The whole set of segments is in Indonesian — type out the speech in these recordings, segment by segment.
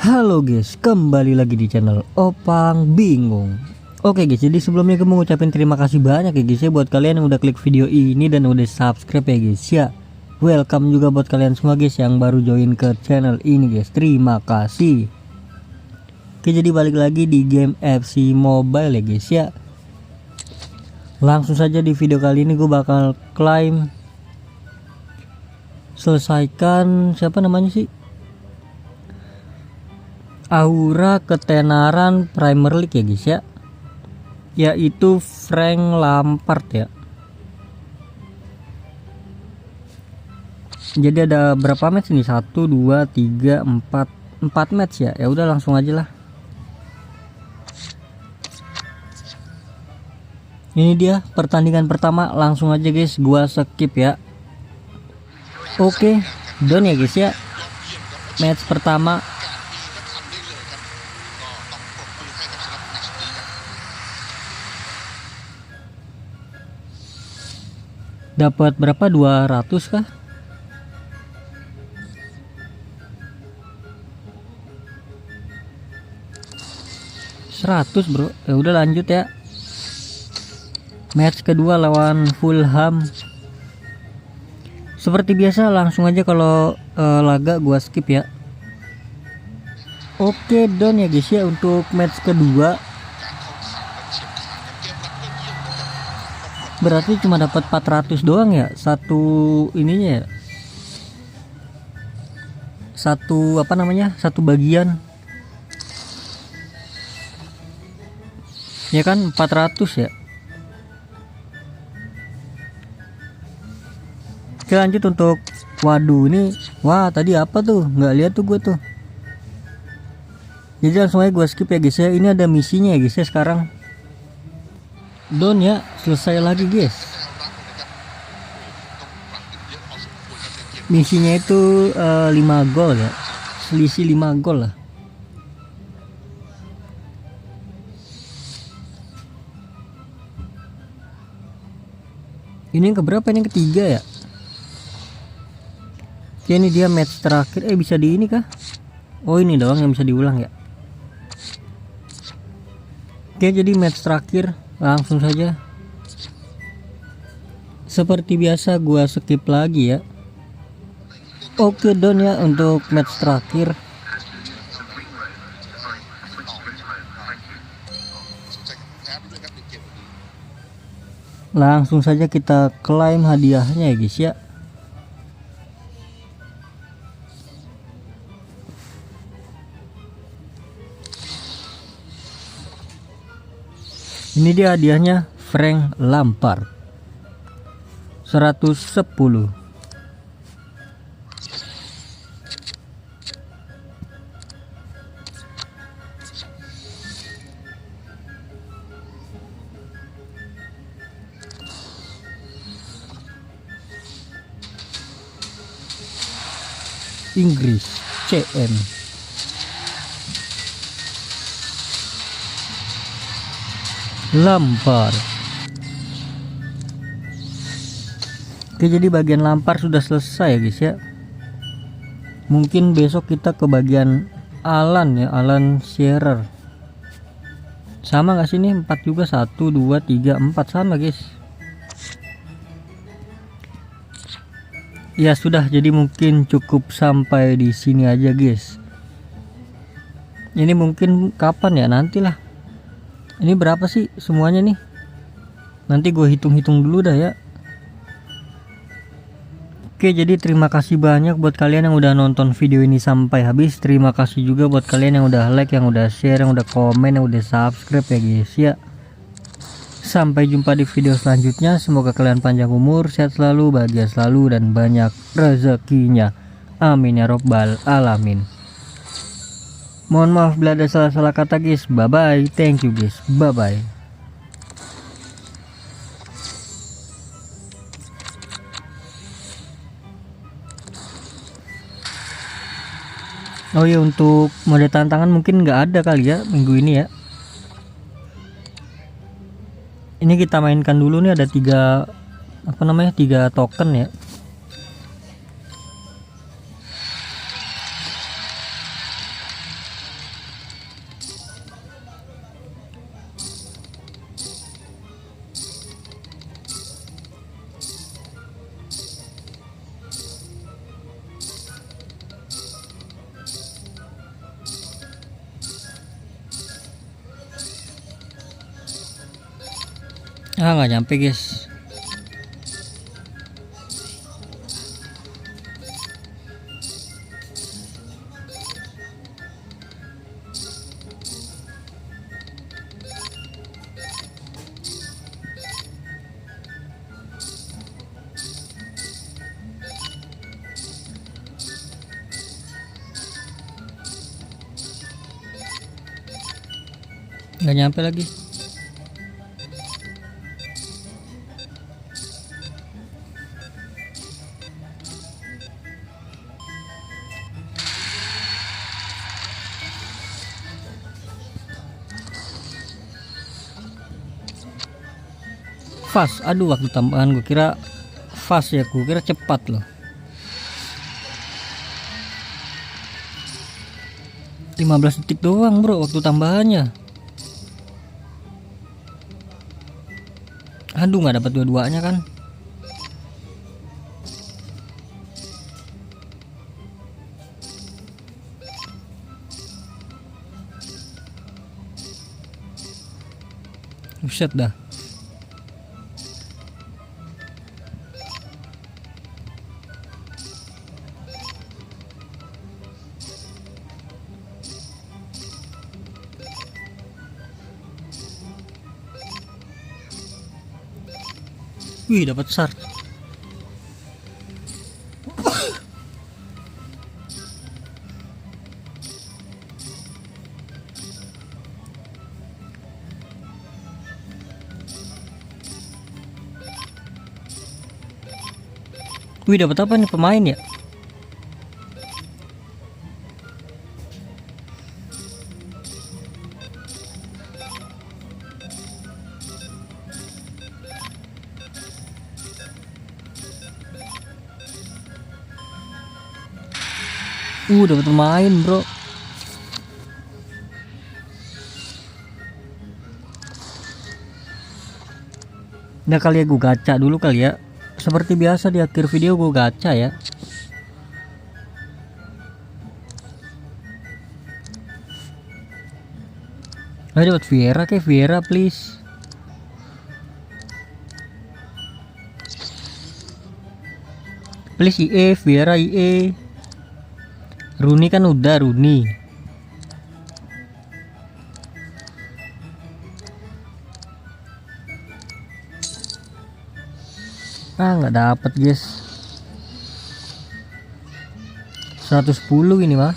Halo guys, kembali lagi di channel Opang Bingung. Oke guys, jadi sebelumnya gue mau ngucapin terima kasih banyak ya guys ya buat kalian yang udah klik video ini dan udah subscribe ya guys ya. Welcome juga buat kalian semua guys yang baru join ke channel ini guys. Terima kasih. Oke, jadi balik lagi di game FC Mobile ya guys ya. Langsung saja di video kali ini gue bakal klaim selesaikan siapa namanya sih, Aura Ketenaran Premier League ya guys ya, yaitu Frank Lampard ya. Jadi ada berapa match nih? 1 2 3 4 match ya. Ya udah langsung aja lah. Ini dia pertandingan pertama, langsung aja guys gua skip ya. Oke, done ya guys ya. Match pertama dapat berapa, 200 kah? Bro. Ya udah lanjut ya. Match kedua lawan Fulham. Seperti biasa langsung aja kalau laga gua skip ya. Oke, done ya guys ya untuk match kedua. Berarti cuma dapat 400 doang ya satu ininya ya. Satu apa namanya? Satu bagian. Ya kan 400 ya. Oke, lanjut untuk waduh ini. Wah, tadi apa tuh? Nggak lihat tuh gue tuh. Jadi langsung aja gue skip ya guys ya. Ini ada misinya ya guys ya sekarang. Don ya, selesai lagi guys. Misinya itu 5 gol ya. Selisih 5 gol lah. Ini yang keberapa? Ini yang ketiga ya. Oke, ini dia match terakhir. Bisa di ini kah? Oh, ini doang yang bisa diulang ya. Oke, jadi match terakhir langsung saja. Seperti biasa gua skip lagi ya. Oke, done ya untuk match terakhir. Langsung saja kita klaim hadiahnya ya guys ya. Ini dia hadiahnya, Frank Lampard 110. Inggris CM. Lampard. Oke, jadi bagian Lampard sudah selesai ya guys ya. Mungkin besok kita ke bagian Alan ya, Alan Shearer. Sama nggak sih ini? 4 juga, 1 2 3 4 sama guys. Ya sudah, jadi mungkin cukup sampai di sini aja guys. Ini mungkin kapan ya, nantilah. Ini berapa sih semuanya nih? Nanti gue hitung-hitung dulu dah ya. Oke, jadi terima kasih banyak buat kalian yang udah nonton video ini sampai habis. Terima kasih juga buat kalian yang udah like, yang udah share, yang udah komen, yang udah subscribe ya guys ya. Sampai jumpa di video selanjutnya. Semoga kalian panjang umur, sehat selalu, bahagia selalu, dan banyak rezekinya. Amin ya robbal alamin. Mohon maaf bila ada salah-salah kata guys. Bye bye. Thank you guys. Bye bye. Oh ya, untuk mode tantangan mungkin nggak ada kali ya minggu ini ya. Ini kita mainkan dulu nih, ada 3 token ya. Ah, nggak nyampe guys. Nggak nyampe lagi. Fast, aduh waktu tambahan gue kira fast ya, gue kira cepat loh. 15 detik doang bro waktu tambahannya. Aduh nggak dapat dua-duanya kan. Buset dah. Wih, dapat shard. Wih, dapat apa nih pemain ya? Dapat pemain bro. Nah kali ya gue gacha dulu kali ya. Seperti biasa di akhir video gue gacha ya. Ayo dapat Viera, kayak Viera please. Please IE, Viera IE. Rooney kan udah Rooney. Ah nggak dapet guys. 110 ini mah.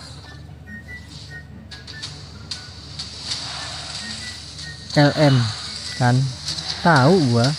LM kan tahu gua.